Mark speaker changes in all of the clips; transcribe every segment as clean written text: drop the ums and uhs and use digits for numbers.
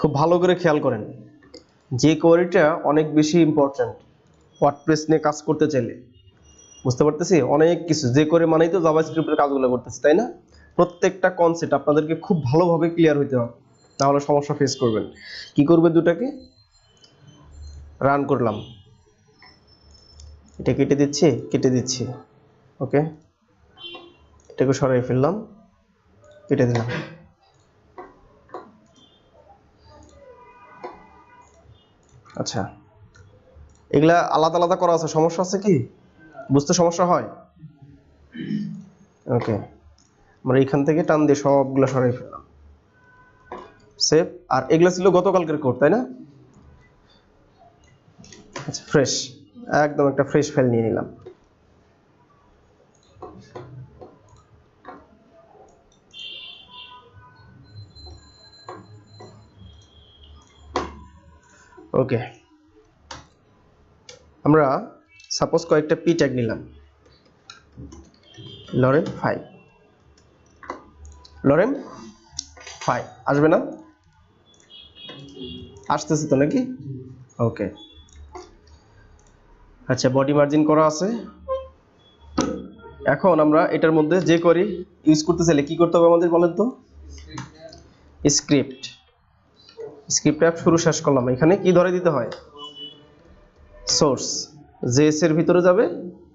Speaker 1: খুব ভালো করে খেয়াল করেন, যে কোয়ারিটা অনেক বেশি ইম্পর্ট্যান্ট ওয়ার্ডপ্রেস নিয়ে কাজ করতে চাইলে। বুঝতে পারতেছি অনেক কিছু, যে করে মানেই তো জাভাস্ক্রিপ্টের কাজগুলো করতেছি, তাই না? প্রত্যেকটা কনসেপ্ট আপনাদেরকে খুব ভালোভাবে ক্লিয়ার হইতে হবে, তাহলে সমস্যা ফেস করবেন। কি করবে, দুটাকে রান করলাম, এটা কেটে দিচ্ছি, ওকে, এটাকে সরাই ফেললাম, কেটে দিলাম। আচ্ছা, এগুলা আলাদা আলাদা করা আছে, সমস্যা আছে কি? বুঝতে সমস্যা হয়? ওকে, আমরা এখান থেকে টান দিয়ে সবগুলো সরাই ফেললাম, সেভ। আর এগুলা ছিল গতকালকের কোড, তাই না? আচ্ছা, ফ্রেশ, একদম একটা ফ্রেশ ফাইল নিয়ে নিলাম। ওকে, আমরা সাপোজ কয়েকটা পি ট্যাগ নিলাম, লরেন 5, লরেন 5 আসবে না? আসতেছে তো নাকি? ওকে, আচ্ছা, বডি মার্জিন করা আছে। এখন আমরা এটার মধ্যে যে কোয়ারি ইউজ করতে চাইলে কি করতে হবে আমাদের বলেন তো? স্ক্রিপ্ট অ্যাপ শুরু শেষ করলাম, এখানে কি ধরে দিতে হয়? সোর্স, জেএস এর ভিতরে যাবে,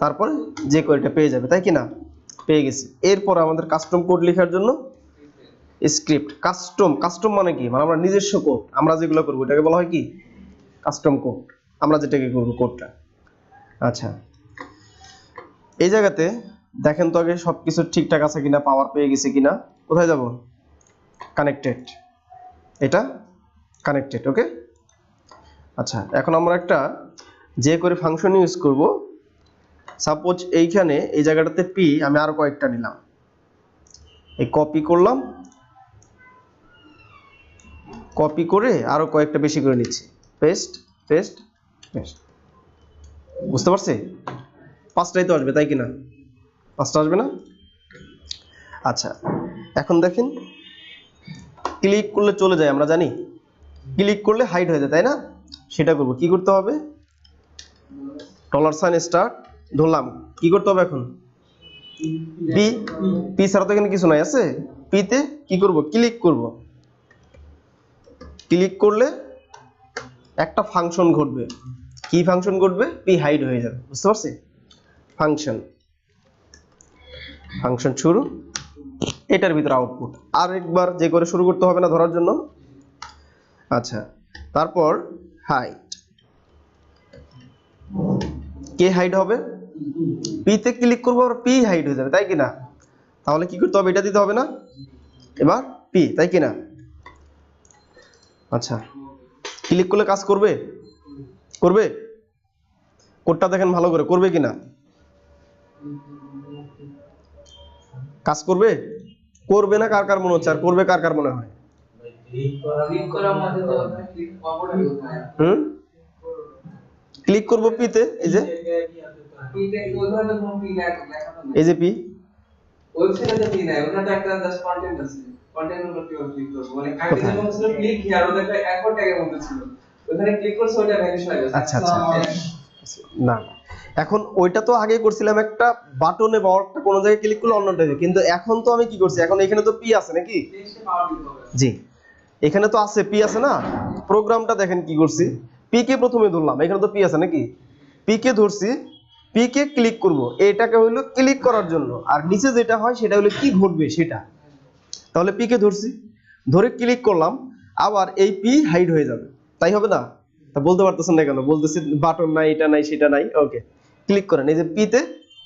Speaker 1: তারপরে যে কোয়ারিটা পেয়ে যাবে, তাই কি না? পেয়ে গেছি। এরপর আমাদের কাস্টম কোড লেখার জন্য স্ক্রিপ্ট। কাস্টম মানে কি? মানে আমরা নিজস্ব কোড, আমরা যেগুলো করবো এটাকে বলা হয় কি? Custom code. আমরা যেটাকে করবো কোডটা। আচ্ছা, এই জায়গাতে দেখেন তো আগে সবকিছু ঠিকঠাক আছে কিনা, পাওয়ার পেয়ে গেছে কিনা। কোথায় যাব? কানেক্টেড, এটা কানেক্টেড, ওকে। আচ্ছা, এখন আমরা একটা যে করে ফাংশন ইউজ করব। সাপোজ এইখানে এই জায়গাটাতে পি, আমি আরো কয়েকটা নিলাম, এই কপি করলাম, কপি করে আরো কয়েকটা বেশি করে নিচ্ছি, পেস্ট পেস্ট পেস্ট। বুঝতে পারছি? পাঁচটাই তো আসবে, তাই কিনা? পাঁচটা আসবে না? আচ্ছা, এখন দেখেন, ক্লিক করলে চলে যায়, আমরা জানি ক্লিক করলে হাইড হয়ে যায়, তাই না? সেটা করব, কি করতে হবে? $, স্টার্ট ধরলাম, কি করতে হবে এখন? পি, পি ছাড়া তো এখানে কিছু নাই, আছে পিতে কি করব? ক্লিক করব। ক্লিক করলে একটা ফাংশন ঘটবে। কি ফাংশন ঘটবে? পি হাইড হয়ে যাবে। বুঝতে পারছি? ফাংশন শুরু, এটার ভিতরে আউটপুট। আর একবার যে করে শুরু করতে হবে না ধরার জন্য। আচ্ছা, তারপর হাইড, কে হাইড হবে? পি তে ক্লিক করবো আর পি হাইড হয়ে যাবে, তাই কিনা? তাহলে কি করতে হবে? এটা দিতে হবে না? এবার পি, তাই কিনা? আচ্ছা, ক্লিক করলে কাজ করবে? করবে? কোডটা দেখেন ভালো করে, করবে কিনা? কাজ করবে? করবে না কার কার মনে হচ্ছে? আর করবে কার কার মনে হয়? ক্লিক করবো পিতে, এই যে এই যে পি,
Speaker 2: ওয়েবসাইটে তো পি নাই, ওখানে একটা জাস্ট কন্টেন্ট আছে, কন্টেন্টের উপর ক্লিক করব, মানে কাইন্ডলি যেমন ছিল ক্লিক হিয়ার, ওটা একটা একবার ট্যাগের মধ্যে ছিল, ওখানে ক্লিক করছে ওটা ভ্যানিশ হয়ে গেছে।
Speaker 1: আচ্ছা আচ্ছা, না এখন ওইটা তো আগে করছিলাম একটা বাটনে বা একটা কোনো জায়গায় ক্লিক করলে অন্য টাইপে, কিন্তু এখন তো আমি কি করছি, এখন এখানে তো পি আছে নাকি? জি, এখানে তো আছে, পি আছে না? প্রোগ্রামটা দেখেন কি করছি, পি কে প্রথমে ধরলাম, এখানে তো পি আছে নাকি? পি কে ধরছি, পি কে ক্লিক করব, এটাকে হইলো ক্লিক করার জন্য, আর নিচে যেটা হয় সেটা হলো কি ঘটবে সেটা। তাহলে পি কে ধরছি, ধরে ক্লিক করলাম, আবার এই পি হাইড হয়ে যাবে, তাই হবে না? তা বলতে পারতেছেন না কেন? বলতেছি বাটন নাই, এটা নাই, সেটা নাই। ওকে, ক্লিক করেন, এই যে পি তে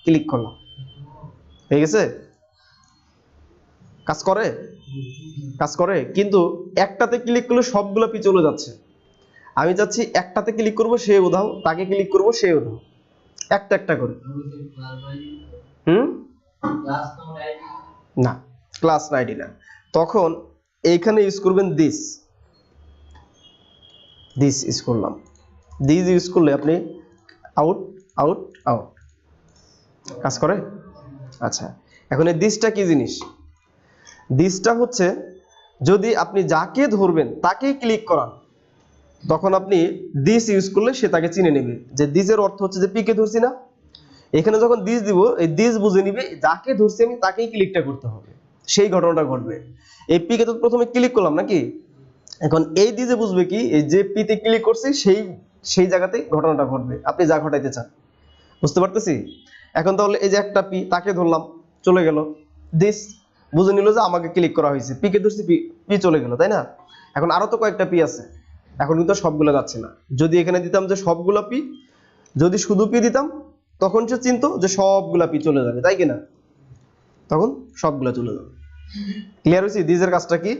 Speaker 1: ক্লিক করলাম, হয়ে গেছে। কাজ করে? কাজ করে, কিন্তু একটাতে ক্লিক করলে সবগুলো পি চলে যাচ্ছে। আমি চাচ্ছি একটাতে ক্লিক করব, সে উধাও, তাকে ক্লিক করব, সে উধাও, একটা একটা করে। না, ক্লাস আইডি না। তখন এইখানে ইউজ করবেন দিস ইউজ করলাম। দিস ইউজ করলে আপনি আউট আউট আউট, কাজ করে। আচ্ছা, এখন এই দিসটা কি জিনিস? দিসটা হচ্ছে যদি আপনি যাকে ধরবেন তাকেই ক্লিক করান, তখন আপনি দিস ইউজ করলে সে তাকে চিনে নেবে যে দিসের অর্থ হচ্ছে যে পি কে ধরছি না। এখানে যখন দিস দিব, এই দিস বুঝে নিবে যাকে ধরছি আমি তাকেই ক্লিকটা করতে হবে, সেই ঘটনাটা ঘটবে। এই পি কে তো প্রথমে ক্লিক করলাম নাকি, এখন এই দিসে বুঝবে কি এই যে পি তে ক্লিক করছি সেই জায়গাতে ঘটনাটা ঘটবে, আপনি যা ঘটাইতে চান। বুঝতে পারতেছি? এখন তাহলে এই যে একটা পি, তাকে ধরলাম, চলে গেল, দিস বুঝে নিল যে আমাকে ক্লিক করা হয়েছে, পি কে ধরছি, পি চলে গেল, তাই না? এখন আরো তো কয়েকটা পি আছে, এখন কিন্তু সবগুলো যাচ্ছে না। যদি এখানে দিতাম যে সবগুলা পি, যদি শুধু পি দিতাম তখন সে চিনতো যে সবগুলা পি চলে যাবে, তাই কিনা? তখন সবগুলা চলে যাবে। ক্লিয়ার হয়েছে? দিসের কাজটা কি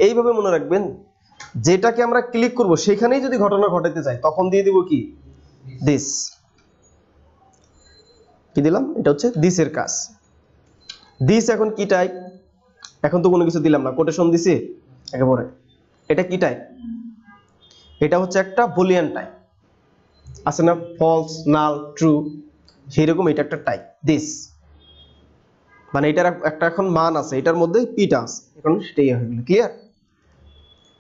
Speaker 1: এইভাবে মনে রাখবেন, যেটাকে আমরা ক্লিক করব সেখানেই যদি ঘটনা ঘটাইতে চাই তখন দিয়ে দিব কি দিস। কি দিলাম? এটা হচ্ছে দিসের কাজ। দিস এখন কি টাইপ? এখন তো কোনো কিছু দিলাম না, কোটেশন দিছি একেবারে। এটা কি টাইপ? এটা হচ্ছে একটা বুলিয়ান টাইপ, আছে না, ফলস, নাল, ট্রু, সেরকম এটা একটা টাইপ দিস। মানে এটার একটা এখন মান আছে, এটার মধ্যে পিটা আছে, এখন সেটাই হয়ে গেল। ক্লিয়ার?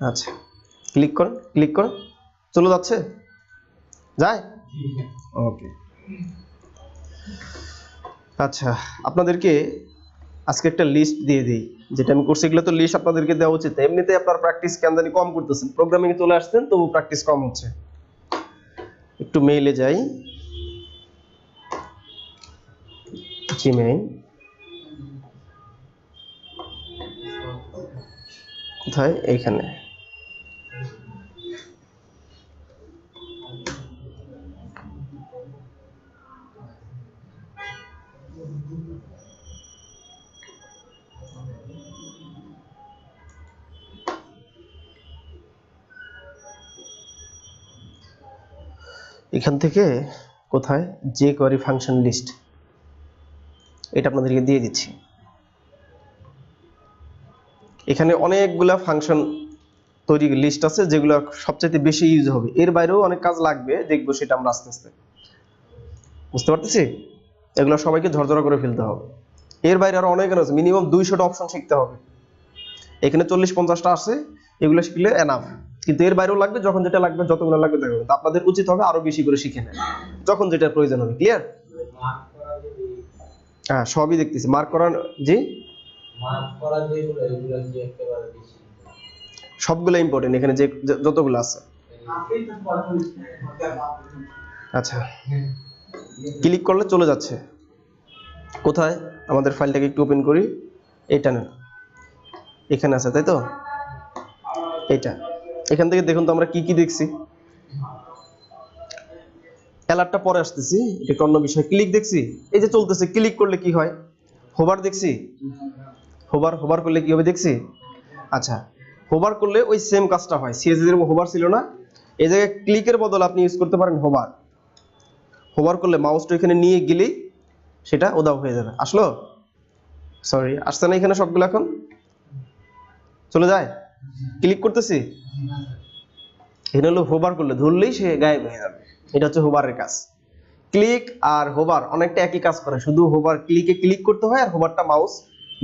Speaker 1: আচ্ছা, ক্লিক করুন, ক্লিক করুন, চলে যাচ্ছে, যায়? ওকে। আচ্ছা, আপনাদেরকে আজকে একটা লিস্ট দিয়ে দিই, যেটা আমি করছি এগুলো তো লিস্ট আপনাদেরকে দেওয়া উচিত। এমনিতে আপনার প্র্যাকটিস কেন জানি কম করতেছেন, প্রোগ্রামিং এ চলে আসছেন তবু প্র্যাকটিস কম হচ্ছে। একটু মেইলে যাই, জিমেইল, কোথায়? এইখানে। এখান থেকে কোথায় যে কোয়ারি ফাংশন লিস্ট, এটা আপনাদেরকে দিয়ে দিচ্ছি। এখানে অনেকগুলা ফাংশন তৈরি লিস্ট আছে যেগুলো সবচেয়ে বেশি ইউজ হবে, এর বাইরেও অনেক কাজ লাগবে, দেখবো সেটা আমরা আস্তে আস্তে। বুঝতে পারতেছি? এগুলো সবাইকে ঝরঝরা করে ফেলতে হবে। এর বাইরে আরো অনেক আছে, মিনিমাম 200টা অপশন শিখতে হবে। এখানে 40-50টা আছে, এগুলো শিখলে এনাফ। কিন্তু এর বাইরেও লাগবে, যখন যেটা লাগবে, যতগুলো লাগবে দেখো। আপনাদের উচিত হবে আরো বেশি করে শিখে নেন যখন যেটা প্রয়োজন হবে। ক্লিয়ার? হ্যাঁ, সবই দেখতেছি মার্ক করা। জি, সবগুলো ইম্পর্টেন্ট এখানে, যে যতগুলো আছে। আচ্ছা, ক্লিক করলে চলে যাচ্ছে কোথায়? আমাদের ফাইলটাকে একটু ওপেন করি, এইটা নেন, এখানে আছে, তাই তো? এইটা, এখান থেকে দেখুন তো আমরা কি কি দেখছি। অ্যালার্টটা পরে আসতেছি, এটা অন্য বিষয়। ক্লিক দেখছি, এই যে চলতেছে, ক্লিক করলে কি হয়? হোভার দেখছি, হোভার করলে কি হবে দেখছি। আচ্ছা, হোভার করলে ওই সেম কাজটা হয়, সিএসএস এর হোভার ছিল না, এই জায়গায় ক্লিকের বদলে আপনি ইউজ করতে পারেন হোভার। হোভার করলে মাউসটা এখানে নিয়ে গেলেই সেটা উধাও হয়ে যাবে। আসলো? সরি, আসছে না এখানে সবগুলো? এখন চলে যায়। ক্লিক করতেছি, এখানে হলো হোভার করলে ধরলেই সে গায়েব হয়ে যাবে, এটা হচ্ছে হোভারের কাজ। ক্লিক আর হোভার অনেকটা একই কাজ করে, শুধু হোভার ক্লিকে ক্লিক করতে হয় আর হোভারটা মাউস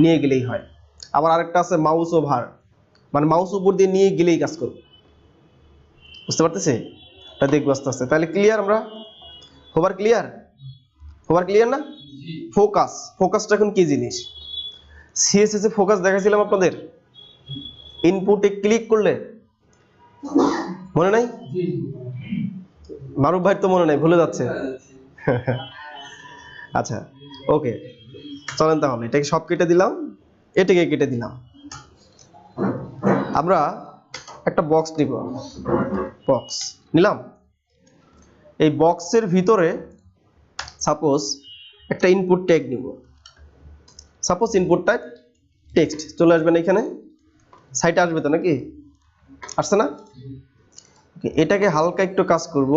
Speaker 1: নিয়ে গেলেই হয়। আবার আরেকটা আছে মাউস ওভার, মানে মাউস উপর দিয়ে নিয়ে গেলেই কাজ করবে। বুঝতে পারতেছি? এটা দেখবো আস্তে আস্তে। তাহলে ক্লিয়ার? আমরা হোভার ক্লিয়ার? হোভার ক্লিয়ার না? ফোকাস, ফোকাসটা এখন কি জিনিস? সিএসএস এ ফোকাস দেখাইছিলাম আপনাদের, ইনপুটে ক্লিক করলে, মনে নাই? মারুফ ভাই তো মনে নাই, ভুলে যাচ্ছে। আচ্ছা, ওকে, চলেন তাহলে এটাকে সব কেটে দিলাম, এটাকে কেটে দিলাম। আমরা একটা বক্স নিব, বক্স নিলাম। এই বক্সের ভিতরে সাপোজ একটা ইনপুট ট্যাগ নিব, সাপোজ ইনপুট ট্যাগ টেক্সট চলে আসবে না, এখানে সাইটে আসবে তো নাকি? আসছে না? এটাকে হালকা একটু কাজ করব,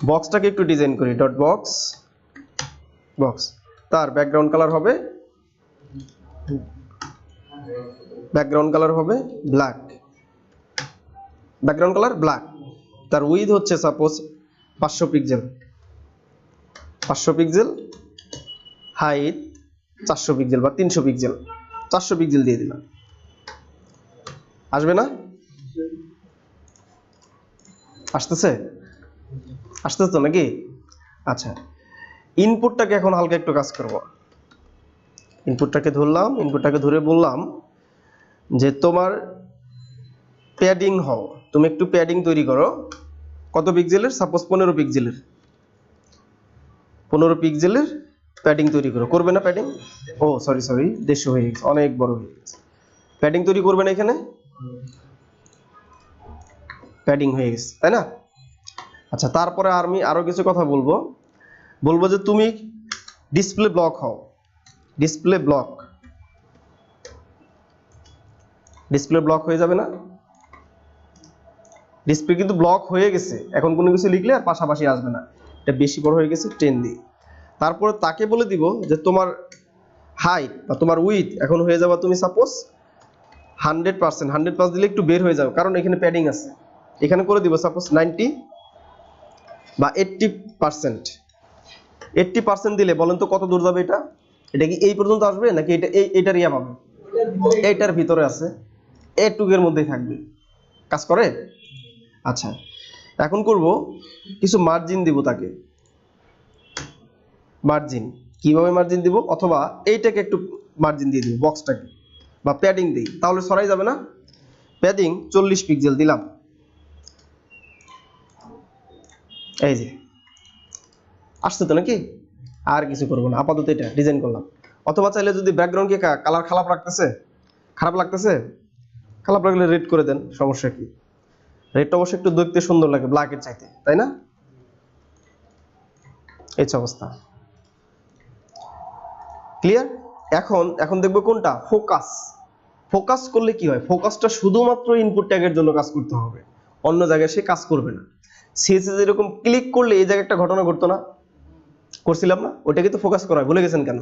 Speaker 1: বক্সটাকে একটু ডিজাইন করি, ডট বক্স, বক্স, তার ব্যাকগ্রাউন্ড কালার হবে, ব্যাকগ্রাউন্ড কালার হবে ব্ল্যাক, ব্যাকগ্রাউন্ড কালার ব্ল্যাক। তার উইথ হচ্ছে suppose 500 pixel, 500 pixel, height 400 pixel বা 300 পিক্সেল, 400 পিক্সেল দিয়ে দিলাম। আসবে না? আসতেছে আসতেছে তো নাকি? আচ্ছা, ইনপুটটাকে এখন হালকা একটু কাজ করব। ইনপুটটাকে ধরলাম, ইনপুটটাকে ধরে বললাম যে তোমার প্যাডিং হও, তুমি একটু প্যাডিং তৈরি করো। কত পিক্সেলের? সাপোজ 15 পিক্সেলের, 15 পিক্সেলের প্যাডিং তৈরি করো। করবে না প্যাডিং? ও সরি 150 হয়ে গেছে, অনেক বড় হয়ে গেছে। প্যাডিং তৈরি করবে না এখানে? প্যাডিং হয়ে গেছে, তাই না? আচ্ছা, তারপরে আমি আরো কিছু কথা বলবো যে তুমি ডিসপ্লে ব্লক হও। ডিসপ্লে ব্লক হয়ে যাবে না? ডিসপ্লে কিন্তু ব্লক হয়ে গেছে, এখন কোনো কিছু লিখলে আর পাশাপাশি আসবে না, এটা বেশি বড় হয়ে গেছে, 10 দিই। তারপরে তাকে বলে দিব যে তোমার হাইট বা তোমার উইথ এখন হয়ে যাবে তুমি সাপোজ 100%, 100+ দিলে একটু বের হয়ে যাবে, কারণ এখানে প্যাডিং আছে। এখানে করে দিব সাপোজ 90 বা 80%। 80% দিলে বলেন তো কত দূর যাবে? এটা কি এই পর্যন্ত আসবে নাকি এইটার ইয়া পাবে? এইটার ভিতরে আছে, এটুকের মধ্যেই থাকবে। কাজ করে? আচ্ছা, এখন করব কিছু মার্জিন দিব তাকে। মার্জিন কিভাবে মার্জিন দিব? অথবা এইটাকে একটু মার্জিন দিয়ে দিব, বক্সটাকে, বা প্যাডিং দিই, তাহলে সরাই যাবে না? প্যাডিং 40 পিক্সেল দিলাম, এই যে আসছে তো নাকি? আর কিছু করবো না, আপাতত এটা ডিজাইন করলাম। অথবা চাইলে যদি ব্যাকগ্রাউন্ড কে কালার খারাপ লাগতেছে, খারাপ লাগলে রেড করে দেন, সমস্যা কি? রেডটা অবশ্যই একটু দেখতে সুন্দর লাগে ব্ল্যাকের চাইতে, তাই না? এই অবস্থা ক্লিয়ার? এখন দেখবো কোনটা ফোকাস করলে কি হয়? ফোকাসটা শুধুমাত্র ইনপুট ট্যাগের জন্য কাজ করতে হবে, অন্য জায়গায় সে কাজ করবে না। সিএসএস এরকম ক্লিক করলে এই জায়গায় একটা ঘটনা ঘটতো না? করছিলাম না? ওইটাকে তো ফোকাস করা হয়, ভুলে গেছেন কেন?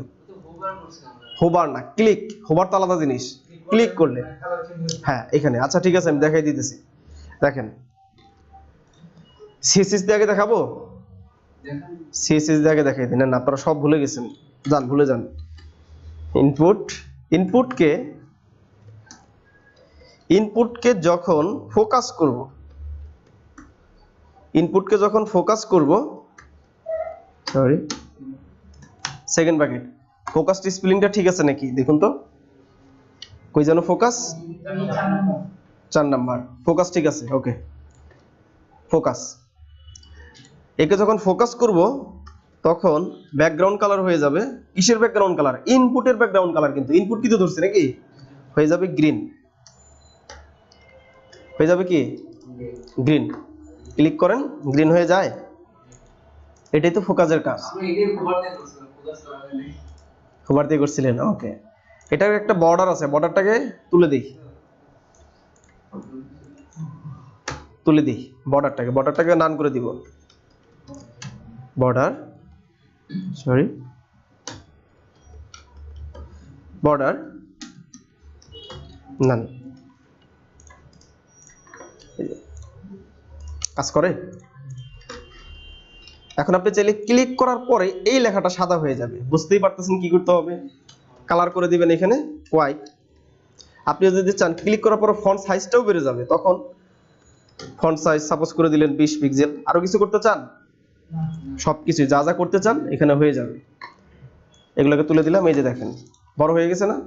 Speaker 1: হোবার না, ক্লিক। হোবার তো আলাদা জিনিস, ক্লিক করলে। হ্যাঁ এখানে, আচ্ছা ঠিক আছে, আমি দেখাই দিতেছি। দেখেন, সিএসএস দিয়ে আগে দেখাবো, সিএসএস দিয়ে আগে দেখাই দিন। না আপনারা সব ভুলে গেছেন, ভুলে যান। ইনপুটকে যখন ফোকাস করব, সরি সেকেন্ড ব্র্যাকেট, ফোকাস স্পেলিংটা ঠিক আছে নাকি দেখুন তো, কই যেন ফোকাস? 4 নাম্বার, ফোকাস ঠিক আছে, ওকে। ফোকাস, একে যখন ফোকাস করব তখন ব্যাকগ্রাউন্ড কালার হয়ে যাবে, কিসের ব্যাকগ্রাউন্ড কালার? ইনপুটের ব্যাকগ্রাউন্ড কালার, কিন্তু ইনপুট কি তো ধরছে নাকি? হয়ে যাবে গ্রিন, হয়ে যাবে কি? গ্রিন। ক্লিক করেন, গ্রিন হয়ে যায়। এটাই তো ফোকাসের কাজ। হোভার দিয়ে করছিলেন, ওকে। এটার একটা বর্ডার আছে, বর্ডারটাকে তুলে দিই, বর্ডারটাকে নান করে দিব, বর্ডার নান। কাজ করে? এখন আপনি চাইলে ক্লিক করার পরে এই লেখাটা সাদা হয়ে যাবে, বুঝতেই পারতেছেন কি করতে হবে? কালার করে দিবেন এখানে হোয়াইট। আপনি যদি চান ক্লিক করার পর ফন্ট সাইজটাও বেড়ে যাবে, তখন ফন্ট সাইজ সাপোজ করে দিলেন 20 পিক্সেল। আরো কিছু করতে চান? সবকিছু যা যা করতে চান এখানে হয়ে যাবে। এগুলোকে তুলে দিলাম, এই যে দেখেন বড় হয়ে গেছে না?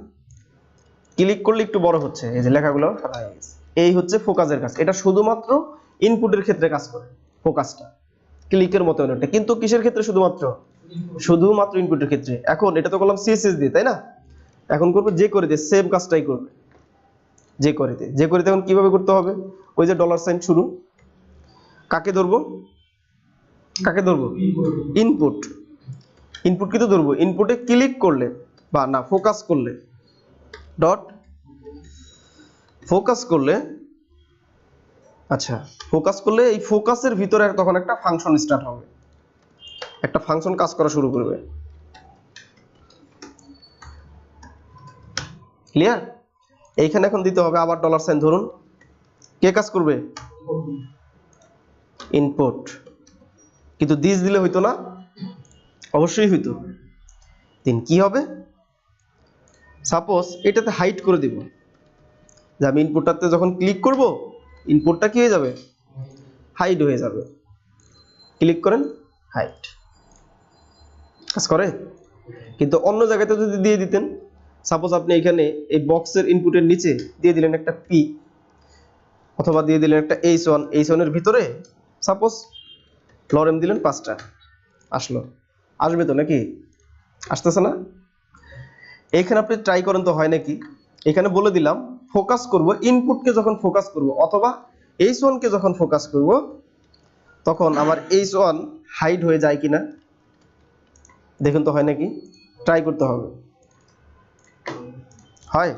Speaker 1: ক্লিক করলে একটু বড় হচ্ছে, এই যে লেখাগুলো সাদা হয়ে গেছে। এই হচ্ছে ফোকাসের কাজ, এটা শুধুমাত্র ইনপুটের ক্ষেত্রে কাজ করে ফোকাসটা, ক্লিকের মতো এটা, কিন্তু কিসের ক্ষেত্রে? শুধুমাত্র ইনপুটের ক্ষেত্রে। এখন এটা তো করলাম সিএসএস দিয়ে, তাই না? এখন করবো যে করে দিয়ে, সেম কাজটাই করবে যে করে দিয়ে। এখন কিভাবে করতে হবে? ওই যে $সাইন শুরু, কাকে ধরবো? ইনপুট কি তো ধরবো, ইনপুটে ক্লিক করলে বা না ফোকাস করলে, আচ্ছা ফোকাস করলে এই ফোকাসের ভিতরে তখন একটা ফাংশন স্টার্ট হবে, একটা ফাংশন কাজ করা শুরু করবে। ক্লিয়ার? এইখানে এখন দিতে হবে আবার $সাইন ধরুন, কে কাজ করবে? ইনপুট। কিন্তু দিস দিলে হইতো না? অবশ্যই হইতো। দিন কি হবে? সাপোজ এটাতে হাইট করে দিব, যে আমি ইনপুটটাতে যখন ক্লিক করব ইনপুটটা কি হয়ে যাবে, হাইড হয়ে যাবে। ক্লিক করেন, হাইড। কাজ করে? কিন্তু অন্য জায়গাতে যদি দিয়ে দিতেন, সাপোজ আপনি এখানে এই বক্সের ইনপুটের নিচে দিয়ে দিলেন একটা পি, অথবা দিয়ে দিলেন একটা H1, H1 এর ভিতরে সাপোজ লরেম দিলেন 5টা, আসলো? আসবে তো নাকি? আসতেছে না? এখানে আপনি ট্রাই করেন তো হয় নাকি। এখানে বলে দিলাম ফোকাস করব ইনপুটকে, যখন ফোকাস করব অথবা H1 কে যখন ফোকাস করব তখন আমার H1 হাইড হয়ে যায় কিনা দেখুন তো হয় নাকি। ট্রাই করতে হবে। হয়?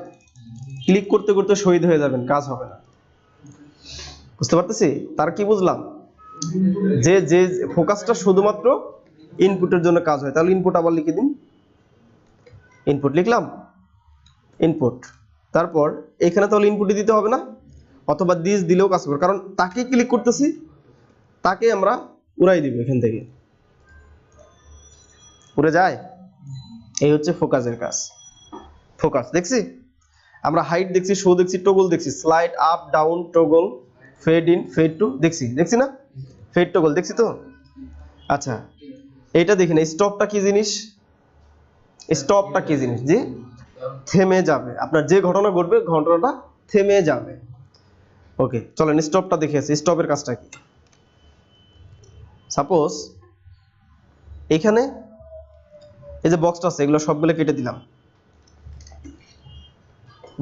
Speaker 1: ক্লিক করতে করতে শহীদ হয়ে যাবেন, কাজ হবে না। বুঝতে পারতেছি? তার কি বুঝলাম? যে যে ফোকাসটা শুধুমাত্র ইনপুটের জন্য কাজ হয়। তাহলে ইনপুট আবার লিখে দিন। ইনপুট লিখলাম, ইনপুট। তারপর এখানে তাহলে ইনপুটই দিতে হবে না, অথবা দিস দিলেও কাজ করবে, কারণ তাকে ক্লিক করতেছি, তাকে আমরা উড়াই দিব এখান থেকে। উড়ে যায়। এই হচ্ছে ফোকাসের কাজ। ফোকাস দেখছি আমরা, হাইট দেখছি, শো দেখছি, টগল দেখছি, slide up down, toggle, fade in, fade to দেখছি না, ফেড টগল দেখছি তো। আচ্ছা, এইটা দেখি না, স্টপটা কি জিনিস? স্টপটা কি জিনিস? যে থেমে যাবে, আপনার যে ঘটনা ঘটবে ঘটনাটা থেমে যাবে। ওকে, চলেন স্টপটা দেখে আসি। স্টপের কাজটা কি? সাপোজ এখানে এই যে বক্সটা আছে, এগুলো সবগুলো কেটে দিলাম।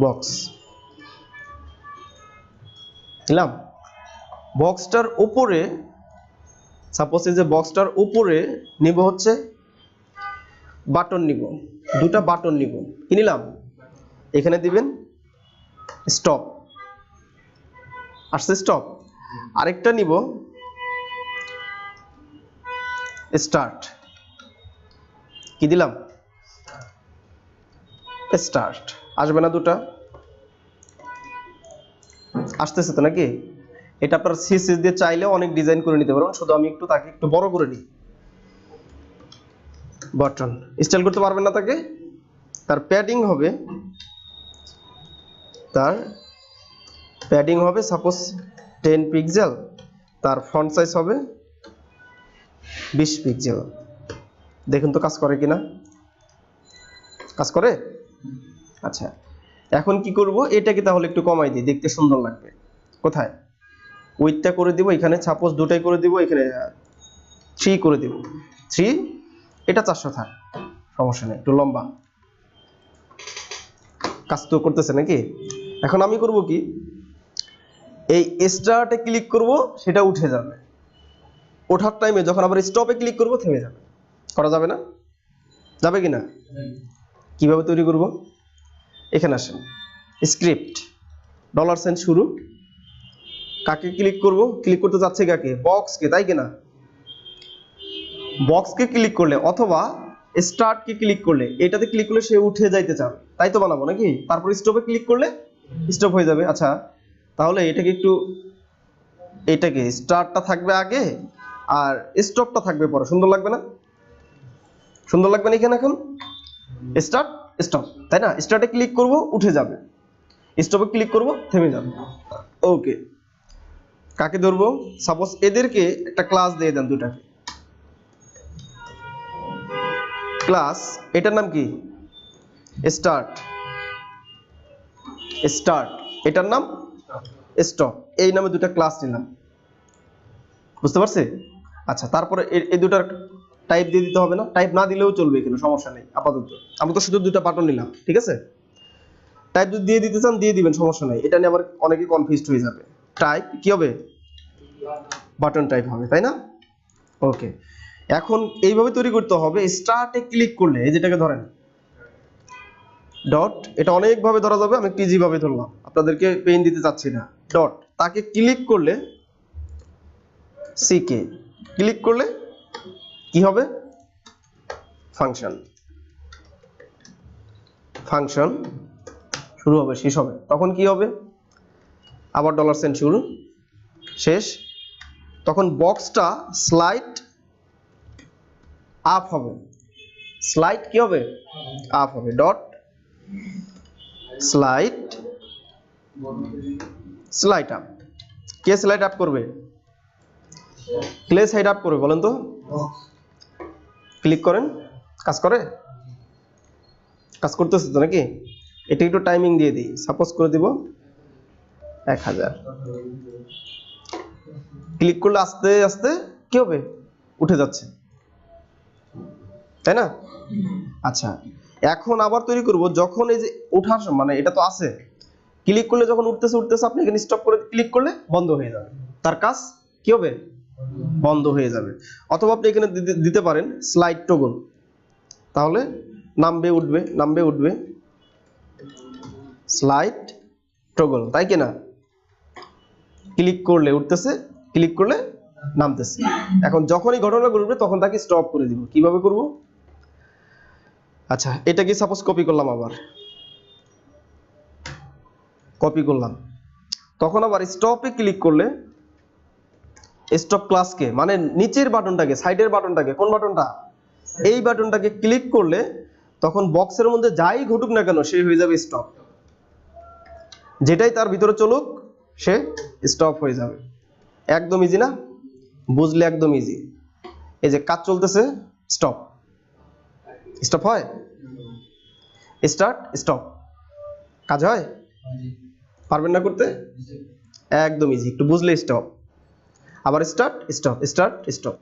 Speaker 1: বক্স দিলাম, বক্সটার উপরে সাপোজ এই যে বক্সটার উপরে নিব হচ্ছে বাটন নিব, দুটা বাটন নিব। কি নিলাম? এখানে দিবেন স্টপ, আসছে স্টপ। আরেকটা নিব স্টার্ট। কি দিলাম? স্টার্ট। আসবে না দুটা? আসতেছে তো নাকি? এটা আপনার সিএসএস দিয়ে চাইলে অনেক ডিজাইন করে নিতে পারবেন, শুধু আমি একটু তাকে একটু বড় করে নিই। বাটন স্টাইল করতে পারবেন না তাকে। তার প্যাডিং হবে, সাপোজ 10 পিক্সেল, তার ফন্ট সাইজ হবে 20 পিক্সেল। দেখুন তো কাজ করে কিনা। কাজ করে? আচ্ছা, এখন কি করব, এটাকে তাহলে একটু কমাই দিই, দেখতে সুন্দর লাগবে। কোথায়? উইডথটা করে দিব, এখানে সাপোজ দুটাই করে দিব, এখানে 3 করে দিব। 3, এটা 400 থাক, সমস্যা নেই, একটু লম্বা। কাজ তো করতেছে নাকি? এখন আমি করব কি, এই স্টার্টে ক্লিক করব, সেটা উঠে যাবে। ওঠার টাইমে যখন আবার স্টপে ক্লিক করব থেমে যাবে। করা যাবে না? যাবে কিনা? কিভাবে তৈরি করব? এখানে আসেন, স্ক্রিপ্ট, $সাইন শুরু। কাকে ক্লিক করব? ক্লিক করতে যাচ্ছে কাকে? বক্সকে, তাই কিনা? বক্সকে ক্লিক করলে অথবা স্টার্টকে ক্লিক করলে, এটাতে ক্লিক করলে সে উঠে যাইতে চাবে, তাই তো বানাবো নাকি? তারপর স্টপে ক্লিক করলে স্টপ হয়ে যাবে। আচ্ছা, তাহলে এটাকে স্টার্টটা থাকবে আগে আর স্টপটা থাকবে পরে, সুন্দর লাগবে না? সুন্দর লাগবে না এখানে? এখন স্টার্ট স্টপ, তাই না? স্টার্টে ক্লিক করব উঠে যাবে, স্টপে ক্লিক করব থেমে যাবে। ওকে, কাকে ধরবো? সাপোজ এদেরকে একটা ক্লাস দিয়ে দেন, দুটাকে ক্লাস। এটার নাম কি? স্টার্ট। এটার নাম স্টপ। এই নামে দুটা ক্লাস নিলাম। বুঝতে পারছি? আচ্ছা, তারপরে এই দুটার টাইপ দিয়ে দিতে হবে না? টাইপ না দিলেও চলবে, এখানে সমস্যা নেই। আপাতত আমরা তো শুধু দুটা বাটন নিলাম, ঠিক আছে? টাইপ যদি দিয়ে দিতে চান দিয়ে দিবেন, সমস্যা নাই। এটা নিয়ে আবার অনেকে কনফিউজড হয়ে যাবে। টাইপ কি হবে? বাটন টাইপ হবে, তাই না? ওকে, এখন এইভাবে তৈরি করতে হবে। স্টার্টে ক্লিক করলে, এই যেটাকে ধরেন ডট, এটা অনেকভাবে ধরা যাবে, আমি পিজি ভাবে ধরলাম, আপনাদেরকে পেইন দিতে চাচ্ছি না। ডট, তাকে ক্লিক করলে সিকে ক্লিক করলে কি হবে? ফাংশন। ফাংশন শুরু হবে, শেষ হবে। তখন কি হবে? আবার $সাইন শুরু, শেষ। তখন বক্সটা স্লাইড আপ হবে। স্লাইড কি হবে? আপ হবে। Dot slide slide up. কে স্লাইড আপ করবে? ক্লে স্লাইড আপ করবে বলেন তো। ক্লিক করেন, কাজ করে? কাজ করতেছে তো নাকি? এটা একটু টাইমিং দিয়ে দিই, সাপোজ করে দিব 1000। ক্লিক করলে আস্তে আস্তে কি হবে? উঠে যাচ্ছে, তাই না? আচ্ছা, এখন আবার তৈরি করব যখন এই যে ওঠার মানে এটা তো আছে, ক্লিক করলে যখন উঠতেছে উঠতেছে আপনি এখানে স্টপ করে ক্লিক করলে বন্ধ হয়ে যাবে, তার কাজ কি হবে? বন্ধ হয়ে যাবে। অথবা আপনি এখানে দিতে পারেন স্লাইড টগল, তাহলে নামবে উঠবে নামবে উঠবে, স্লাইড টগল, তাই কি না? ক্লিক করলে উঠতেছে, ক্লিক করলে নামতেছে। এখন যখনই ঘটনা ঘটবে তখন তাকে স্টপ করে দিব। কিভাবে করব? আচ্ছা, এটা কি সাপোজ কপি করলাম, আবার কপি করলাম, তখন আবার স্টপে ক্লিক করলে স্টপ ক্লাসকে মানে নিচের বাটনটাকে, সাইডের বাটনটাকে, কোন বাটনটা? এই বাটনটাকে ক্লিক করলে তখন বক্সের মধ্যে যাই ঘটুক না কেন সে হয়ে যাবে স্টপ। যেটাই তার ভিতরে চলুক সে স্টপ হয়ে যাবে। একদম ইজি না? বুঝলে একদম ইজি। এই যে কাজ চলতেছে, স্টপ, স্টপ হয়, স্টার্ট, স্টপ, কাজ হয়? পারবেন না করতে? একদম ইজি, একটু বুঝলে স্টপ, আবার স্টার্ট, স্টপ, স্টার্ট, স্টপ।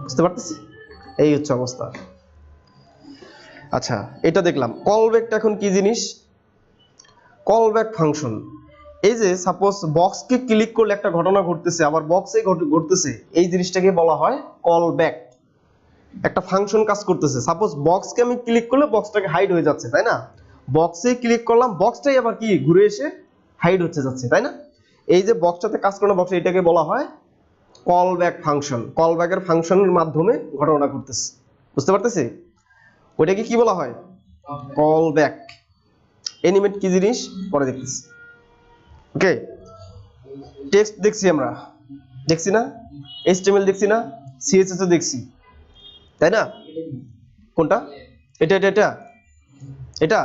Speaker 1: বুঝতে পারতেছি? এই হচ্ছে অবস্থা। আচ্ছা, এটা দেখলাম। কল ব্যাকটা এখন কি জিনিস? Call back function. এই যে সাপোজ বক্সকে ক্লিক করলে একটা ঘটনা ঘটতেছে, আবার বক্সে ঘটতেছে, এই জিনিসটাকে বলা হয় কল ব্যাক। একটা ফাংশন কাজ করতেছে, সাপোজ বক্সকে আমি ক্লিক করলে বক্সটাকে হাইড হয়ে যাচ্ছে, তাই না? বক্সে ক্লিক করলাম, বক্সটাই আবার কি ঘুরে এসে হাইড হচ্ছে যাচ্ছে, তাই না? এই যে বক্সটাতে কাজ করে বক্স, এটাকে বলা হয় কল ব্যাক ফাংশন। কল ব্যাকের ফাংশনের মাধ্যমে ঘটনা ঘটতেছে। বুঝতে পারতেছি? ওইটাকে কি বলা হয়? Call back. এনিমেট কি জিনিস পরে দেখতেছি। ওকে, টেক্সট দেখছি আমরা, দেখছি না? এইচটিএমএল দেখছি না? সিএসএস ও দেখছি, তাই না? কোনটা? এটা এটা এটা এটা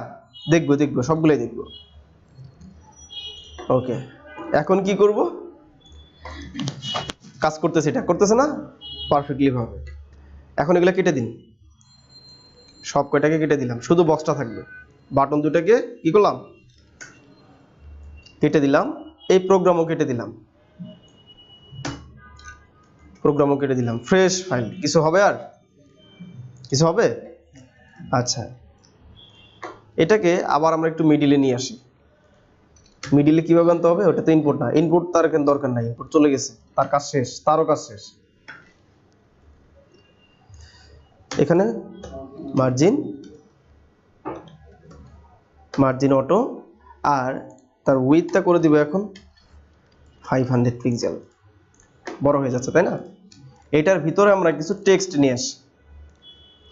Speaker 1: দেখবো দেখবো, সবগুলোই দেখবো। ওকে, এখন কি করব? কাজ করতেছে, এটা করতেছে না পারফেক্টলি ভাবে। এখন এগুলো কেটে দিন, সব কয়টাকে কেটে দিলাম, শুধু বক্সটা থাকবে। বাটন দুটাকে কি করলাম? কেটে দিলাম। এই প্রোগ্রামও কেটে দিলাম, প্রোগ্রামও কেটে দিলাম। Fresh file. কিছু হবে? আর কিছু হবে? আচ্ছা, এটাকে আবার আমরা একটু মিডিলে নিয়ে আসি। মিডিলে কিভাবে আনতে হবে? ওটা তো ইনপুট না, ইনপুট তার কেন দরকার নাই, ইনপুট চলে গেছে, তার কাজ শেষ, তারও কাজ শেষ। এখানে মার্জিন, মার্জিন অটো, আর তার উইথটা করে দিব এখন 500 পিক্সেল। বড় হয়ে যাচ্ছে, তাই না? এটার ভিতরে আমরা কিছু টেক্সট নিয়ে আসি।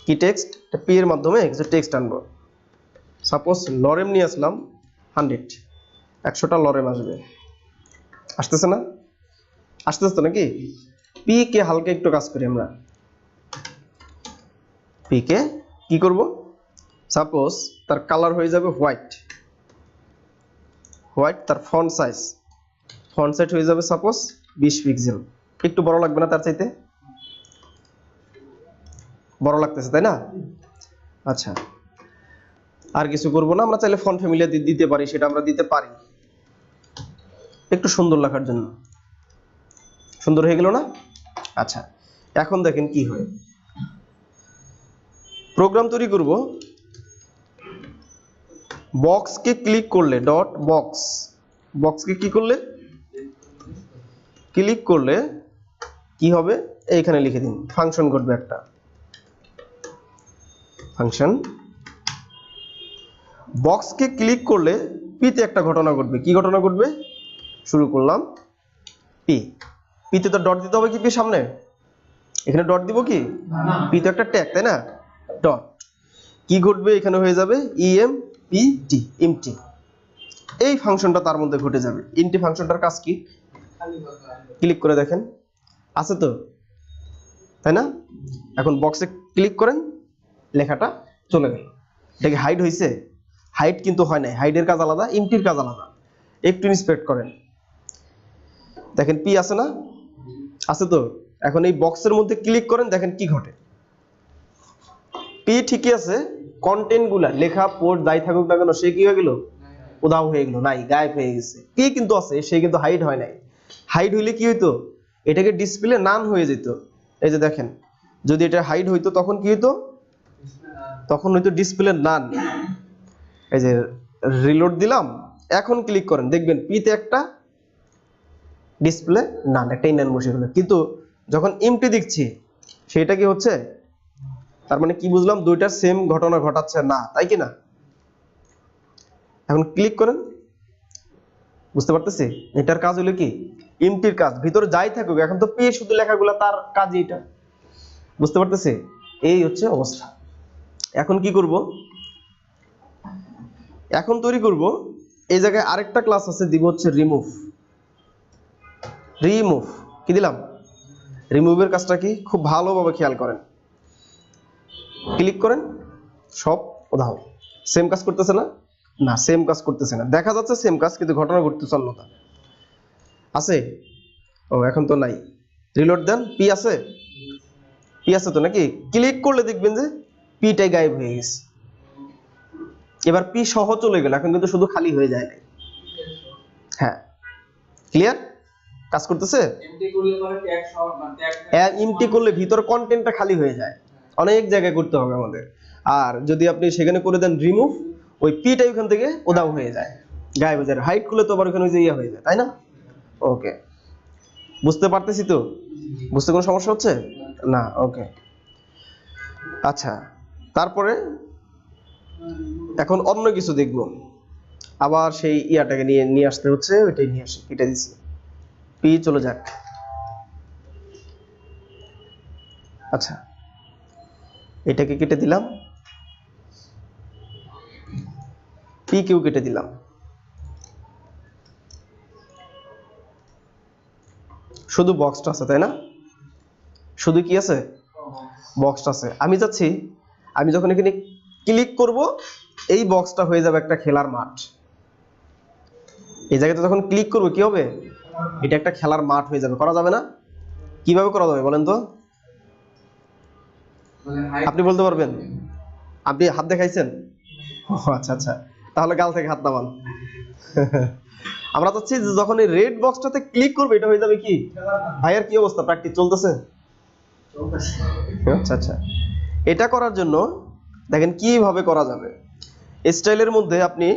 Speaker 1: কি টেক্সট? পি এর মাধ্যমে কিছু টেক্সট আনবো। সাপোজ লরেম নিয়ে আসলাম 100, 100টা লরেম আসবে। আসতেছে না? আসতেছে তো নাকি? পি কে হালকা একটু কাজ করি আমরা। পি কে কি করব? সাপোজ তার কালার হয়ে যাবে হোয়াইট, হোয়াইট। তার ফন্ট সাইজ হয়ে যাবে সাপোজ 20 পিক্সেল। একটু বড় লাগবে না? তার চাইতে বড় লাগতেছে, তাই না? আচ্ছা, আর কিছু করব না, আমরা চাইলে ফন্ট ফ্যামিলি দিতে পারি, সেটা আমরা দিতে পারি একটু সুন্দর লাগার জন্য। সুন্দর হয়ে গেল না? আচ্ছা, এখন দেখেন কি হয়। প্রোগ্রাম তৈরি করব, বক্সকে ক্লিক করলে ডট বক্স, বক্সকে কি করলে ক্লিক করলে কি হবে? এইখানে লিখে দিন ফাংশন ঘটবে একটা ফাংশন। বক্সকে ক্লিক করলে পিতে একটা ঘটনা ঘটবে। কি ঘটনা ঘটবে? শুরু করলাম পি, পিতে তো ডট দিতে হবে কি? পি সামনে এখানে ডট দিব কি? পি তো একটা ট্যাগ, তাই না? ডট। কি ঘটবে? এখানে হয়ে যাবে ইএমপিটি, এমটি। এই ফাংশনটা তার মধ্যে ঘটে যাবে। এমটি ফাংশনটার কাজ কি? ক্লিক করে দেখেন, আছে তো, তাই না? এখন বক্সে ক্লিক করেন, লেখাটা চলে গেল। এটা কি হাইড হয়েছে? হাইড কিন্তু হয় নাই, হাইডের কাজ আলাদা, এমটির কাজ আলাদা। একটু ইন্সপেক্ট করেন, দেখেন পি আছে না, আছে তো। এখন এই বক্সের মধ্যে ক্লিক করেন, দেখেন কি ঘটে। পি ঠিকই আছে, কন্টেন্ট গুলা লেখা পোর্ট যাই থাকুক না কেন সে কি হয়ে গেল, উধাও হয়ে গেল, নাই, গায়েব হয়ে গেছে। পি কিন্তু আছে, সে কিন্তু হাইড হয় নাই। হাইড হইলে কি হইতো, এটাকে ডিসপ্লে নান হয়ে যেত। এই যে দেখেন, যদি এটা হাইড হইতো তখন কি হইতো, তখন হইতো ডিসপ্লে নান। এই যে রিলোড দিলাম, এখন ক্লিক করেন, দেখবেন পিতে একটা ডিসপ্লে নান, একটা ইনান বসে গেল। কিন্তু যখন এমটি দেখছি সেটা কি হচ্ছে, তার মানে কি বুঝলাম, দুইটার সেম ঘটনা ঘটাচ্ছে না, তাই কি না? এখন ক্লিক করেন, বুঝতে পারতেছি এটার কাজ হলো কি, এমটির কাজ, ভিতরে যাই থাকুক, এখন তো পি শুধু লেখাগুলো, তার কাজই এটা, বুঝতে পারতেছি। এই হচ্ছে অবস্থা। এখন কি করব, এখন তৈরি করব, এই জায়গায় আরেকটা ক্লাস আছে, দিব হচ্ছে রিমুভ। রিমুভ কি দিলাম, রিমুভের কাজটা কি, খুব ভালোভাবে খেয়াল করেন। ক্লিক করেন, সব উধাও। সেম কাজ করতেছে না, না সেম কাজ করতেছে না, দেখা যাচ্ছে সেম কাজ কিন্তু ঘটনা ঘটতেছে অন্যটা। আছে, ও এখন তো নাই। রিলোড দেন, পি আছে, পি আছে তো নাকি? ক্লিক করলে দেখবেন যে পিটাই গায়েব হয়ে গেছে। এবার পি সহ চলে গেল, এখন কিন্তু শুধু খালি হয়ে যায় নাই। হ্যাঁ, ক্লিয়ার? কাজ করতেছে।
Speaker 2: এমটি করলে পরে ট্যাগ সহ ট্যাগ
Speaker 1: এমটি করলে ভিতর কন্টেন্টটা খালি হয়ে যায়, অনেক জায়গায় করতে হবে আমাদের। আর যদি আপনি সেখানে করে দেন রিমুভ, ওই পিটা ওখান থেকে উধাও হয়ে যায়, গায়েব হয়ে যায়। হাইড করলে তো আবার ওখানে ইয়ে হয়ে যায়, তাই না? ওকে, বুঝতে পারতেছি তো? বুঝতে কোনো সমস্যা হচ্ছে না? ওকে, আচ্ছা। তারপরে এখন অন্য কিছু দেখব, আবার সেই ইয়াটাকে নিয়ে আসতে হচ্ছে, ওইটাই নিয়ে আসি, কেটে দিচ্ছি, পি চলে যাক। আচ্ছা, এটাকে কেটে দিলাম, পি কেউ কেটে দিলাম, শুধু বক্সটা আছে, তাই না? শুধু কি আছে, বক্সটা আছে। আমি যাচ্ছি, আমি যখন এখানে ক্লিক করব, এই বক্সটা হয়ে যাবে একটা খেলার মাঠ। এই জায়গাতে যখন ক্লিক করব কি হবে, এটা একটা খেলার মাঠ হয়ে যাবে। করা যাবে না? কিভাবে করা যাবে বলেন তো?
Speaker 2: মানে
Speaker 1: আপনি বলতে পারবেন? আপনি হাত দেখাইছেন? ও আচ্ছা আচ্ছা, তাহলে গাল থেকে হাত নামান। আমরা চাচ্ছি যে যখন এই রেড বক্সটাতে ক্লিক করবে, এটা হয়ে যাবে কি, ভাইয়ের কি অবস্থা, প্র্যাকটিস চলতেছে? আচ্ছা আচ্ছা, এটা করার জন্য দেখেন কিভাবে করা যাবে। স্টাইলের মধ্যে আপনি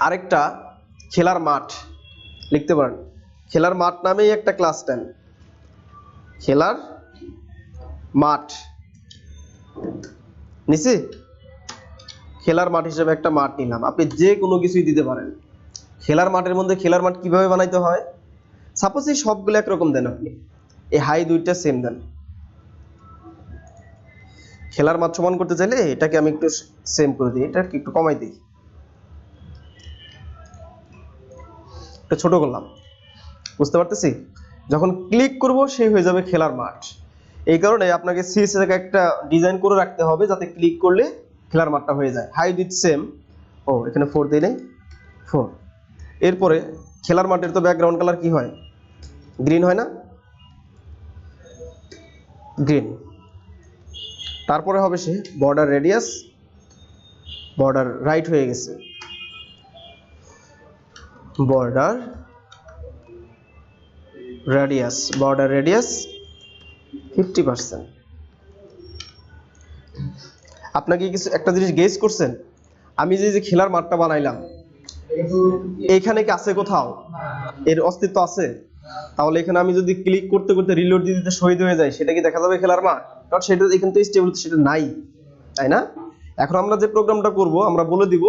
Speaker 1: আরেকটা খেলার মাঠ লিখতে পারেন। খেলার মাঠ নামেই একটা ক্লাস নেন, খেলার মাঠ নিছি। খেলার মাঠ হিসেবে একটা মাঠ নিলাম, আপনি যে কোনো কিছুই দিতে পারেন। খেলার মাঠের মধ্যে খেলার মাঠ কিভাবে বানাইতে হয়, সাপোজ এই সবগুলো একরকম দেন, আপনি এই হাই দুইটা সেম দেন। খেলার মাঠ সমান করতে চাইলে এটাকে আমি একটু সেম করে দিই, এটা একটু কমাই দিই, এটা ছোট করলাম, বুঝতে পারতেছি। যখন ক্লিক করব সেই হয়ে যাবে খেলার মাঠ। এই কারণে আপনাকে সিএস এর একটা ডিজাইন করে রাখতে হবে, যাতে ক্লিক করলে খেলার মাঠটা হয়ে যায়। হাই উইথ সেম, ও এখানে 4 দিই নাই, 4। এরপরে খেলার মাঠের তো ব্যাকগ্রাউন্ড কালার কি হয়, গ্রিন হয় না, গ্রিন। তারপরে হবে সে বর্ডার রেডিয়াস, বর্ডার রাইট হয়ে গেছে, বর্ডার রেডিয়াস, বর্ডার রেডিয়াস 50%। আপনাকে কিছু একটা জিনিস গেস করছেন, আমি যে খেলার মাঠটা বানাইলাম, এইখানে কি আছে কোথাও এর অস্তিত্ব আছে? তাহলে এখানে আমি যদি ক্লিক করতে করতে রিলোড দিতে শহীদ হয়ে যায়, সেটা কি দেখা যাবে খেলার মাঠ? কারণ সেটা এখান থেকে স্টেবল, সেটা নাই, তাই না? এখন আমরা যে প্রোগ্রামটা করব, আমরা বলে দিব,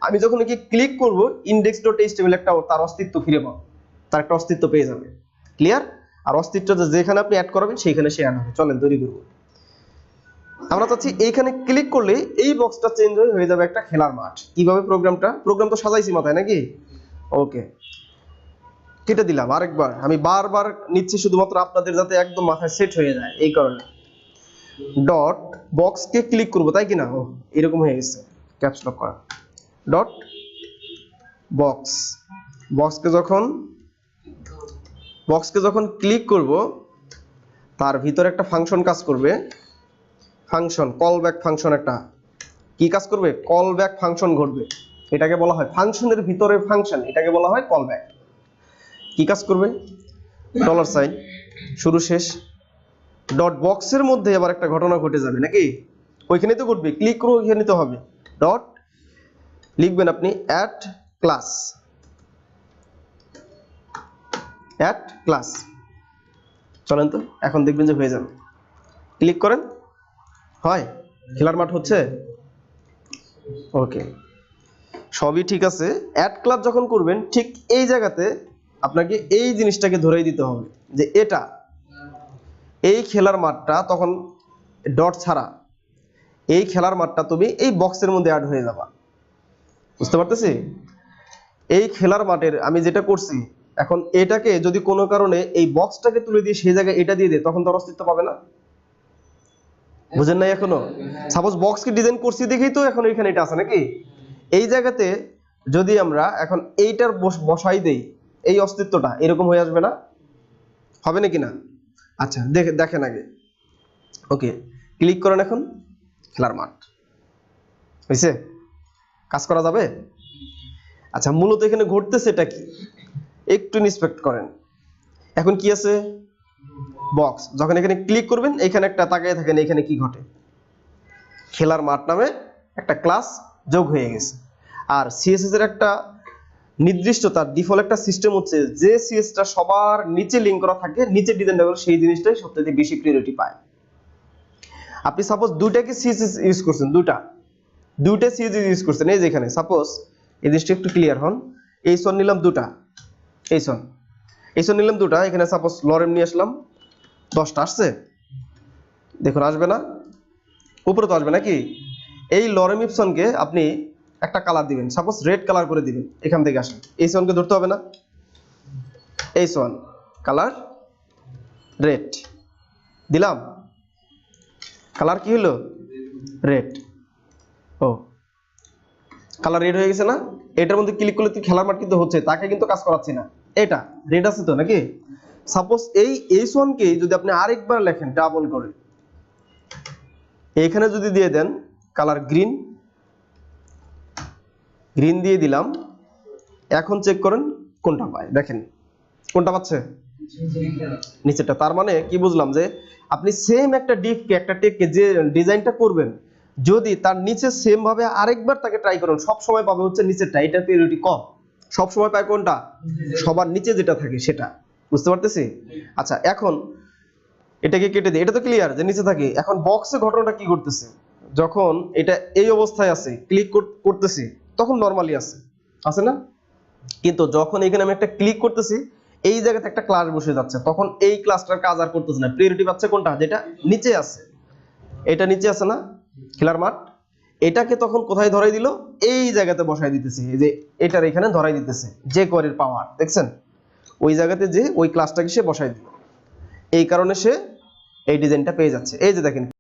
Speaker 1: আমি যখন কি ক্লিক করব, index.html একটা তার অস্তিত্ব ফিরে পাবো, তার একটা অস্তিত্ব পেয়ে যাবে। ক্লিয়ার? আর অস্তিত্বটা যেখানে আপনি অ্যাড করাবেন সেইখানে সে অ্যাড হবে। চলেন তৈরি করব। আমরা চাচ্ছি এইখানে ক্লিক করলে এই বক্সটা চেঞ্জ হয়ে যাবে একটা খেলার মাঠ। কিভাবে প্রোগ্রাম তো সাজাইছি মাথায় নাকি? ওকে, কেটে দিলাম। আরেকবার আমি বারবার নিচ্ছি শুধুমাত্র আপনাদের যাতে একদম মাথায় সেট হয়ে যায়, এই কারণে। ডট বক্সকে ক্লিক করব, তাই কি না? ও এরকম হয়ে গেছে, ক্যাপস লক করা। Dot box. বক্সকে যখন ক্লিক করব তার ভিতরে একটা ফাংশন কাজ করবে, ফাংশন কল ব্যাক ফাংশন, একটা কি কাজ করবে, কল ব্যাক ফাংশন ঘটবে। এটাকে বলা হয় ফাংশনের ভিতরে ফাংশন, এটাকে বলা হয় কল ব্যাক। কি কাজ করবে, ডলার সাইন শুরু শেষ ডট বক্সের মধ্যে আবার একটা ঘটনা ঘটে যাবে নাকি, ওইখানে তো ঘটবে, ক্লিক করে ওইখানে তো হবে। ডট লিখবেন আপনি অ্যাড ক্লাস, অ্যাড ক্লাস। চলেন তো এখন দেখবেন যে হয়ে যাবে। ক্লিক করেন, হয় খেলার মাঠ হচ্ছে। ওকে, সবই ঠিক আছে। অ্যাড ক্লাস যখন করবেন ঠিক এই জায়গাতে আপনাকে এই জিনিসটাকে ধরেই দিতে হবে যে এটা এই খেলার মাঠটা তখন ডট ছাড়া এই খেলার মাঠটা তুমি এই বক্সের মধ্যে অ্যাড হয়ে যাবা। বুঝতে পারতেছি? এই খেলার মাঠের আমি যেটা করছি, এখন এটাকে যদি কোনো কারণে এই বক্সটাকে তুলে দিয়ে সেই জায়গায় এটা দিয়ে দেয় তখন তো অস্তিত্ব পাবে না। বুঝেন নাই এখনো? সাপোজ বক্সকে ডিজাইন করছি দেখেই তো এখন এখানে এটা আছে নাকি। এই জায়গাতে যদি আমরা এখন এইটার বসাই দেই, এই অস্তিত্বটা এরকম হয়ে আসবে না, হবে নাকি না? আচ্ছা দেখেন আগে। ওকে, ক্লিক করেন এখন খেলার মাঠ হয়েছে, কাজ করা যাবে। আচ্ছা, মূলত এখানে ঘটতেছে এটা কি একটু ইন্সপেক্ট করেন। এখন কি আছে, বক্স। যখন এখানে ক্লিক করবেন এখানে একটা তাকিয়ে থাকেন, এখানে কি ঘটে, খেলার মাঠ নামে একটা ক্লাস যোগ হয়ে গেছে। আর সিএসএস এর একটা নির্দিষ্ট তার ডিফল্ট একটা সিস্টেম হচ্ছে যে সিএসটা সবার নিচে লিংক করা থাকে, নিচে ডিজাইনটা করে সেই জিনিসটাই সবথেকে বেশি প্রায়োরিটি পায়। আপনি সাপোজ দুইটাকে সিএসএস ইউজ করছেন, দুইটা সিএসএস ইউজ করছেন, এই যে এখানে সাপোজ এই জিনিসটা একটু ক্লিয়ার হন, এইচন নিলাম দুটা, এইচন নিলাম দুটা, এখানে সাপোজ লরেম নিয়ে আসলাম 10টা, আসছে দেখুন, আসবে না, উপরে তো আসবে নাকি। এই লরেম ইপসনকে আপনি একটা কালার দিবেন, সাপোজ রেড কালার করে দিবেন, এখান থেকে আসেন, এইচনকে ধরতে হবে না, এইচন কালার রেড দিলাম, কালার কি হলো, রেড। ও, কালার রেড হয়ে গেছে না। এটার মধ্যে ক্লিক করলে তুই খেলার মাঠ কিন্তু হচ্ছে, তাকে কিন্তু কাজ করাচ্ছি না, এটা রেড আছে তো নাকি। সাপোজ এই এইচ1 কে যদি আপনি আরেকবার লেখেন ডাবল করে, এইখানে যদি দিয়ে দেন কালার গ্রিন দিয়ে দিলাম, এখন চেক করেন কোনটা পায়, দেখেন কোনটা পাচ্ছে, নিচেরটা। তার মানে কি বুঝলাম, যে আপনি সেম একটা ডিফকে একটা টেককে যে ডিজাইনটা করবেন, যদি তার নিচে সেম ভাবে আরেকবার তাকে ট্রাই করেন, সব সময় পাবে হচ্ছে নিচেরটা, এটা প্রায়োরিটি কম, সব সময় পায় কোনটা, সবার নিচে যেটা থাকে সেটা। বুঝতে পারতেছি? আচ্ছা, এখন এটাকে কেটে দিই, এটা তো ক্লিয়ার যে নিচে থাকে। এখন বক্সে ঘটনাটা কি করতেছে, যখন এটা এই অবস্থায় আছে ক্লিক করতেছি তখন নরমালি আছে না, কিন্তু যখন এখানে আমি একটা ক্লিক করতেছি এই জায়গাতে একটা ক্লাস বসে যাচ্ছে, তখন এই ক্লাসটার কাজ আর করতেছে না, প্রায়োরিটি পাচ্ছে কোনটা, যেটা নিচে আছে। এটা নিচে আছে না খেলার মাঠ, এটাকে তখন কোথায় ধরাই দিল, এই জায়গাতে বসাই দিতেছি, এই যে এটার এখানে ধরাই দিতেছে, যে কোয়ারির পাওয়ার দেখছেন, ওই জায়গাতে যে ওই ক্লাসটাকে সে বসাই দিল, এই কারণে সে এই ডিজাইনটা পেয়ে যাচ্ছে। এই যে দেখেন